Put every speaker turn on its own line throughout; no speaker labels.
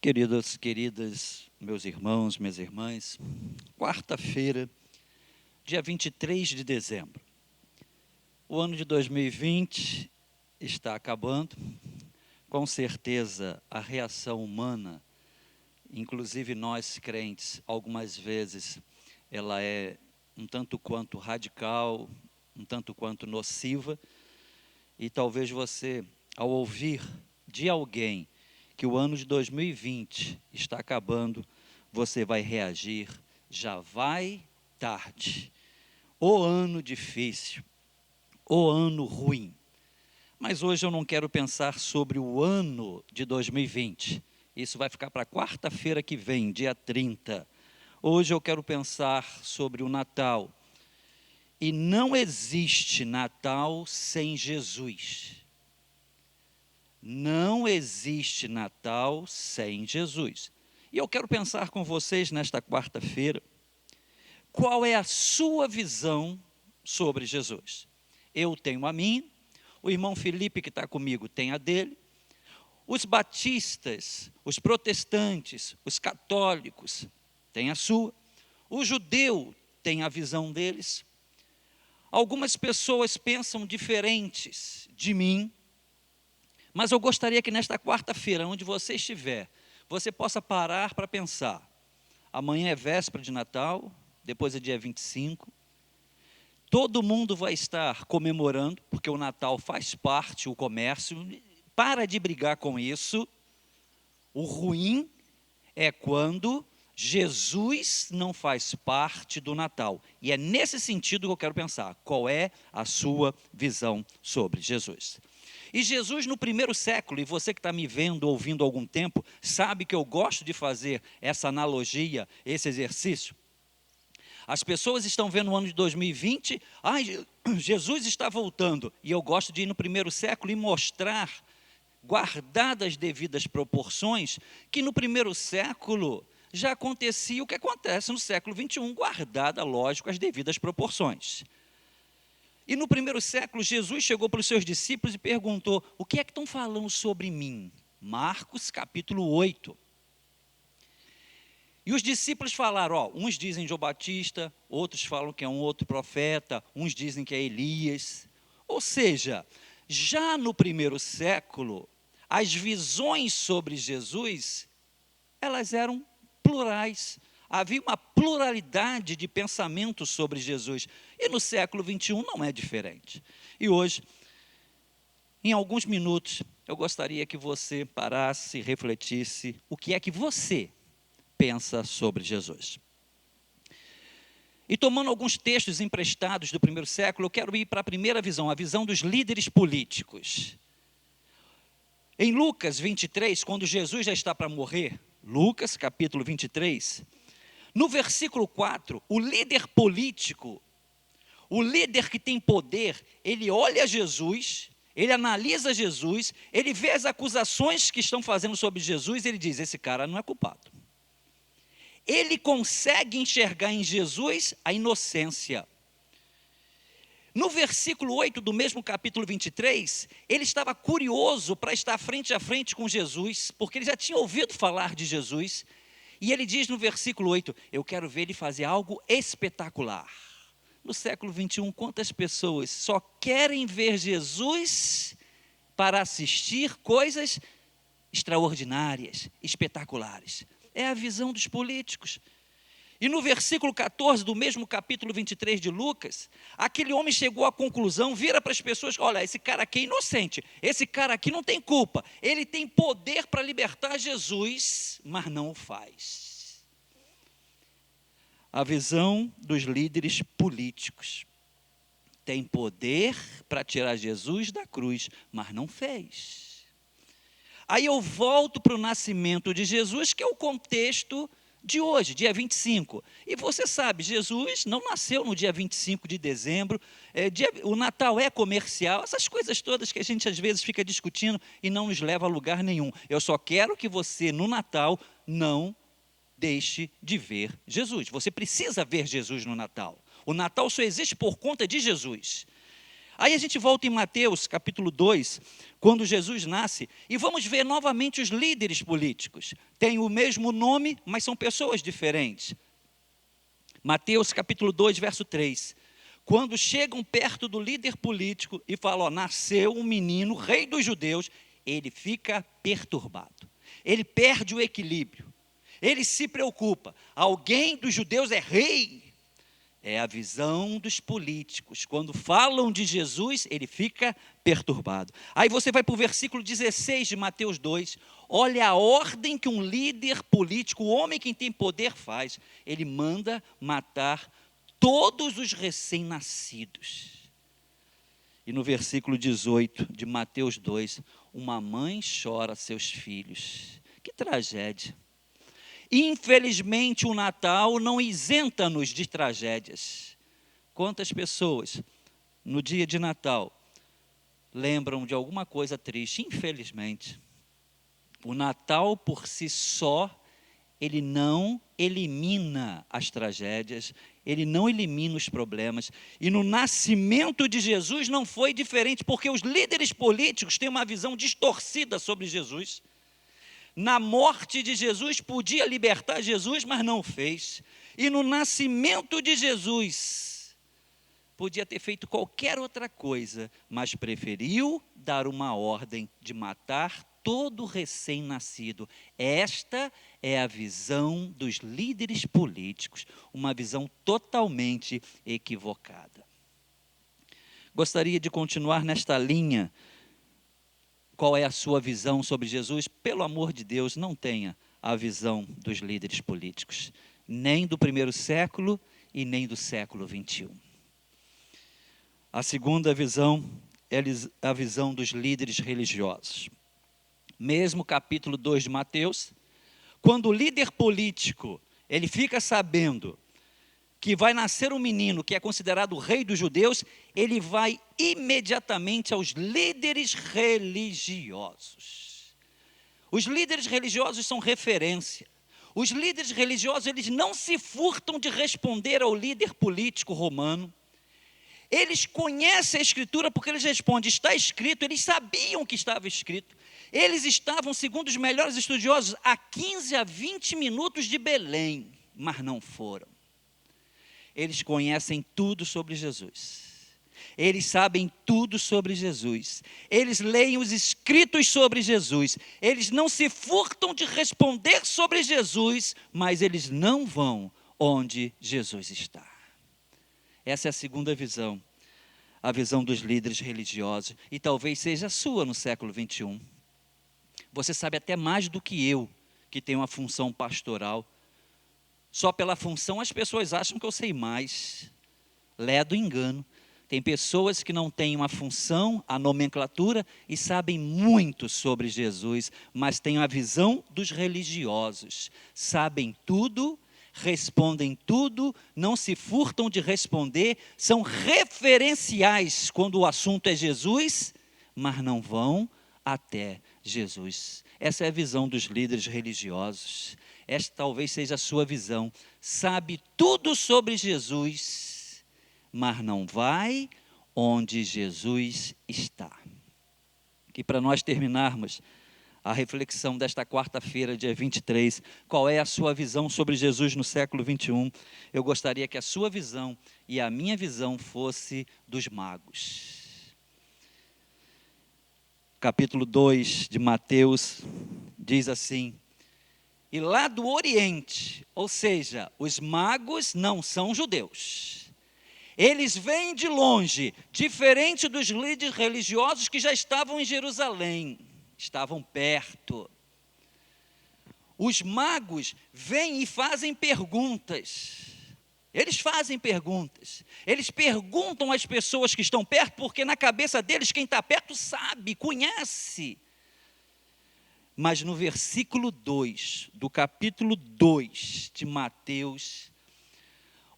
Queridas, meus irmãos, minhas irmãs, quarta-feira, dia 23 de dezembro. O ano de 2020 está acabando. Com certeza, a reação humana, inclusive nós crentes, algumas vezes, ela é um tanto quanto radical, um tanto quanto nociva. E talvez você, ao ouvir de alguém que o ano de 2020 está acabando, você vai reagir, já vai tarde. O ano difícil, o ano ruim. Mas hoje eu não quero pensar sobre o ano de 2020. Isso vai ficar para quarta-feira que vem, dia 30. Hoje eu quero pensar sobre o Natal. E não existe Natal sem Jesus. Não existe Natal sem Jesus. E eu quero pensar com vocês nesta quarta-feira, qual é a sua visão sobre Jesus? Eu tenho a minha, o irmão Felipe que está comigo tem a dele, os batistas, os protestantes, os católicos têm a sua, o judeu tem a visão deles. Algumas pessoas pensam diferentes de mim, mas eu gostaria que nesta quarta-feira, onde você estiver, você possa parar para pensar. Amanhã é véspera de Natal, depois é dia 25. Todo mundo vai estar comemorando, porque o Natal faz parte, o comércio. Para de brigar com isso. O ruim é quando Jesus não faz parte do Natal. E é nesse sentido que eu quero pensar. Qual é a sua visão sobre Jesus? E Jesus no primeiro século, e você que está me vendo, ouvindo há algum tempo, sabe que eu gosto de fazer essa analogia, esse exercício. As pessoas estão vendo o ano de 2020, Jesus está voltando, e eu gosto de ir no primeiro século e mostrar, guardadas as devidas proporções, que no primeiro século já acontecia o que acontece no século 21, guardada, lógico, as devidas proporções. E no primeiro século, Jesus chegou para os seus discípulos e perguntou: o que é que estão falando sobre mim? Marcos capítulo 8. E os discípulos falaram, uns dizem João Batista, outros falam que é um outro profeta, uns dizem que é Elias. Ou seja, já no primeiro século, as visões sobre Jesus, elas eram plurais. Havia uma pluralidade de pensamentos sobre Jesus. E no século 21 não é diferente. E hoje, em alguns minutos, eu gostaria que você parasse e refletisse o que é que você pensa sobre Jesus. E tomando alguns textos emprestados do primeiro século, eu quero ir para a primeira visão, a visão dos líderes políticos. Em Lucas 23, quando Jesus já está para morrer, Lucas capítulo 23, no versículo 4, o líder político, o líder que tem poder, ele olha Jesus, ele analisa Jesus, ele vê as acusações que estão fazendo sobre Jesus, e ele diz: esse cara não é culpado. Ele consegue enxergar em Jesus a inocência. No versículo 8 do mesmo capítulo 23, ele estava curioso para estar frente a frente com Jesus, porque ele já tinha ouvido falar de Jesus, e ele diz no versículo 8, eu quero ver ele fazer algo espetacular. No século 21, quantas pessoas só querem ver Jesus para assistir coisas extraordinárias, espetaculares? É a visão dos políticos. E no versículo 14 do mesmo capítulo 23 de Lucas, aquele homem chegou à conclusão, vira para as pessoas: olha, esse cara aqui é inocente, esse cara aqui não tem culpa, ele tem poder para libertar Jesus, mas não o faz. A visão dos líderes políticos: tem poder para tirar Jesus da cruz, mas não fez. Aí eu volto para o nascimento de Jesus, que é o contexto de hoje, dia 25. E você sabe, Jesus não nasceu no dia 25 de dezembro, o Natal é comercial, essas coisas todas que a gente às vezes fica discutindo e não nos leva a lugar nenhum. Eu só quero que você, no Natal, não deixe de ver Jesus. Você precisa ver Jesus no Natal. O Natal só existe por conta de Jesus. Aí a gente volta em Mateus, capítulo 2, quando Jesus nasce, e vamos ver novamente os líderes políticos. Têm o mesmo nome, mas são pessoas diferentes. Mateus, capítulo 2, verso 3. Quando chegam perto do líder político e falam, ó, nasceu um menino, rei dos judeus, ele fica perturbado. Ele perde o equilíbrio. Ele se preocupa. Alguém dos judeus é rei. É a visão dos políticos. Quando falam de Jesus, ele fica perturbado. Aí você vai para o versículo 16 de Mateus 2. Olha a ordem que um líder político, o homem que tem poder, faz. Ele manda matar todos os recém-nascidos. E no versículo 18 de Mateus 2, uma mãe chora seus filhos. Que tragédia. Infelizmente, o Natal não isenta-nos de tragédias. Quantas pessoas, no dia de Natal, lembram de alguma coisa triste? Infelizmente. O Natal, por si só, ele não elimina as tragédias, ele não elimina os problemas. E no nascimento de Jesus não foi diferente, porque os líderes políticos têm uma visão distorcida sobre Jesus. Na morte de Jesus, podia libertar Jesus, mas não fez. E no nascimento de Jesus, podia ter feito qualquer outra coisa, mas preferiu dar uma ordem de matar todo recém-nascido. Esta é a visão dos líderes políticos, uma visão totalmente equivocada. Gostaria de continuar nesta linha. Qual é a sua visão sobre Jesus? Pelo amor de Deus, não tenha a visão dos líderes políticos, nem do primeiro século e nem do século 21. A segunda visão é a visão dos líderes religiosos. Mesmo capítulo 2 de Mateus, quando o líder político, ele fica sabendo que vai nascer um menino que é considerado o rei dos judeus, ele vai imediatamente aos líderes religiosos. Os líderes religiosos são referência. Os líderes religiosos, eles não se furtam de responder ao líder político romano. Eles conhecem a Escritura porque eles respondem, está escrito, eles sabiam que estava escrito. Eles estavam, segundo os melhores estudiosos, a 15 a 20 minutos de Belém, mas não foram. Eles conhecem tudo sobre Jesus. Eles sabem tudo sobre Jesus. Eles leem os escritos sobre Jesus. Eles não se furtam de responder sobre Jesus, mas eles não vão onde Jesus está. Essa é a segunda visão, a visão dos líderes religiosos, e talvez seja a sua no século 21. Você sabe até mais do que eu, que tenho uma função pastoral. Só pela função as pessoas acham que eu sei mais. Ledo engano. Tem pessoas que não têm uma função, a nomenclatura, e sabem muito sobre Jesus, mas têm a visão dos religiosos. Sabem tudo, respondem tudo, não se furtam de responder, são referenciais quando o assunto é Jesus, mas não vão até Jesus. Essa é a visão dos líderes religiosos. Esta talvez seja a sua visão. Sabe tudo sobre Jesus, mas não vai onde Jesus está. E para nós terminarmos a reflexão desta quarta-feira, dia 23, qual é a sua visão sobre Jesus no século 21? Eu gostaria que a sua visão e a minha visão fosse dos magos. Capítulo 2 de Mateus diz assim: e lá do Oriente, ou seja, os magos não são judeus. Eles vêm de longe, diferente dos líderes religiosos que já estavam em Jerusalém, estavam perto. Os magos vêm e fazem perguntas. Eles fazem perguntas. Eles perguntam às pessoas que estão perto, porque na cabeça deles quem está perto sabe, conhece. Mas no versículo 2, do capítulo 2 de Mateus,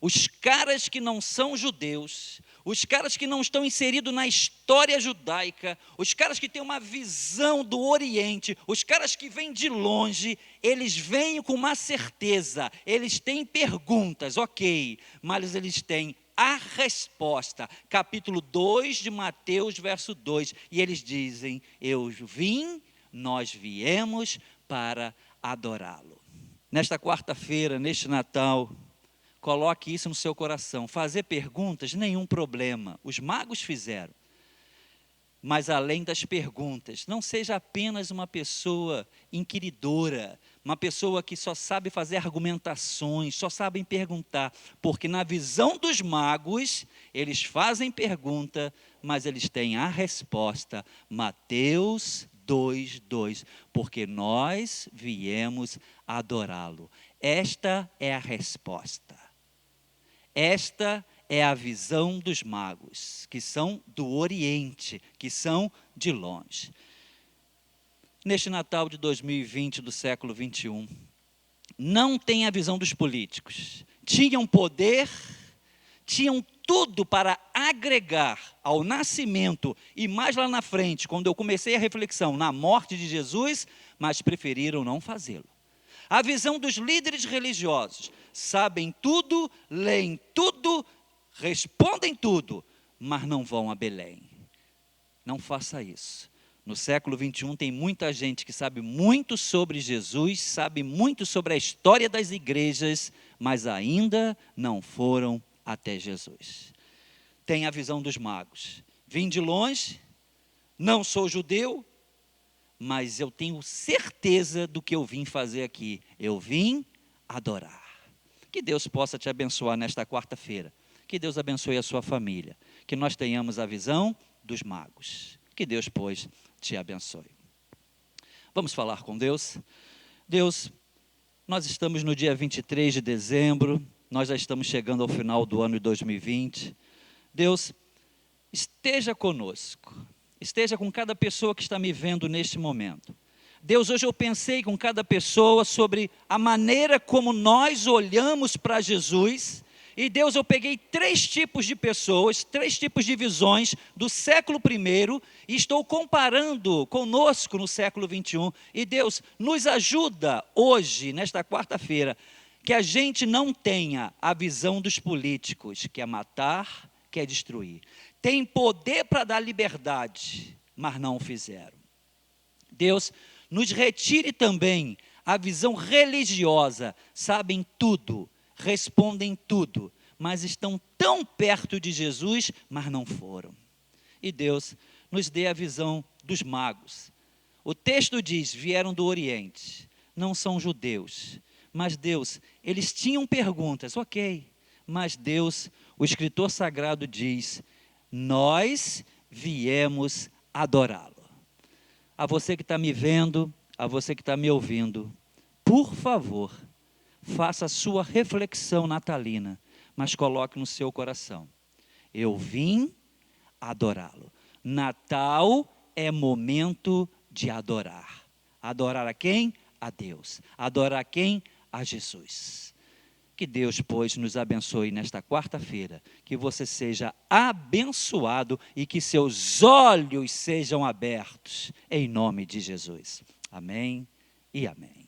os caras que não são judeus, os caras que não estão inseridos na história judaica, os caras que têm uma visão do Oriente, os caras que vêm de longe, eles vêm com uma certeza, eles têm perguntas, ok, mas eles têm a resposta. Capítulo 2 de Mateus, verso 2. E eles dizem, nós viemos para adorá-lo. Nesta quarta-feira, neste Natal, coloque isso no seu coração. Fazer perguntas, nenhum problema. Os magos fizeram. Mas além das perguntas, não seja apenas uma pessoa inquiridora, uma pessoa que só sabe fazer argumentações, só sabem perguntar, porque na visão dos magos, eles fazem pergunta, mas eles têm a resposta. Mateus 2:2, porque nós viemos adorá-lo. Esta é a resposta. Esta é a visão dos magos, que são do Oriente, que são de longe. Neste Natal de 2020, do século 21, não tem a visão dos políticos. Tinham poder, tinham tudo para agregar ao nascimento, e mais lá na frente, quando eu comecei a reflexão, na morte de Jesus, mas preferiram não fazê-lo. A visão dos líderes religiosos, sabem tudo, leem tudo, respondem tudo, mas não vão a Belém. Não faça isso. No século 21 tem muita gente que sabe muito sobre Jesus, sabe muito sobre a história das igrejas, mas ainda não foram até Jesus. Tem a visão dos magos. Vim de longe, não sou judeu, mas eu tenho certeza do que eu vim fazer aqui. Eu vim adorar. Que Deus possa te abençoar nesta quarta-feira. Que Deus abençoe a sua família. Que nós tenhamos a visão dos magos. Que Deus, pois, te abençoe. Vamos falar com Deus? Deus, nós estamos no dia 23 de dezembro, nós já estamos chegando ao final do ano de 2020. Deus, esteja conosco, esteja com cada pessoa que está me vendo neste momento. Deus, hoje eu pensei com cada pessoa sobre a maneira como nós olhamos para Jesus. E Deus, eu peguei 3 tipos de pessoas, 3 tipos de visões do século I e estou comparando conosco no século 21. E Deus, nos ajuda hoje, nesta quarta-feira, que a gente não tenha a visão dos políticos, que é matar, que é destruir. Tem poder para dar liberdade, mas não o fizeram. Deus, nos retire também a visão religiosa, sabem tudo, respondem tudo, mas estão tão perto de Jesus, mas não foram. E Deus, nos dê a visão dos magos. O texto diz, vieram do Oriente, não são judeus, mas Deus, eles tinham perguntas, ok, mas Deus, o escritor sagrado diz, nós viemos adorá-lo. A você que está me vendo, a você que está me ouvindo, por favor, faça a sua reflexão natalina, mas coloque no seu coração. Eu vim adorá-lo. Natal é momento de adorar. Adorar a quem? A Deus. Adorar a quem? A Jesus. Que Deus, pois, nos abençoe nesta quarta-feira, que você seja abençoado e que seus olhos sejam abertos, em nome de Jesus. Amém e amém.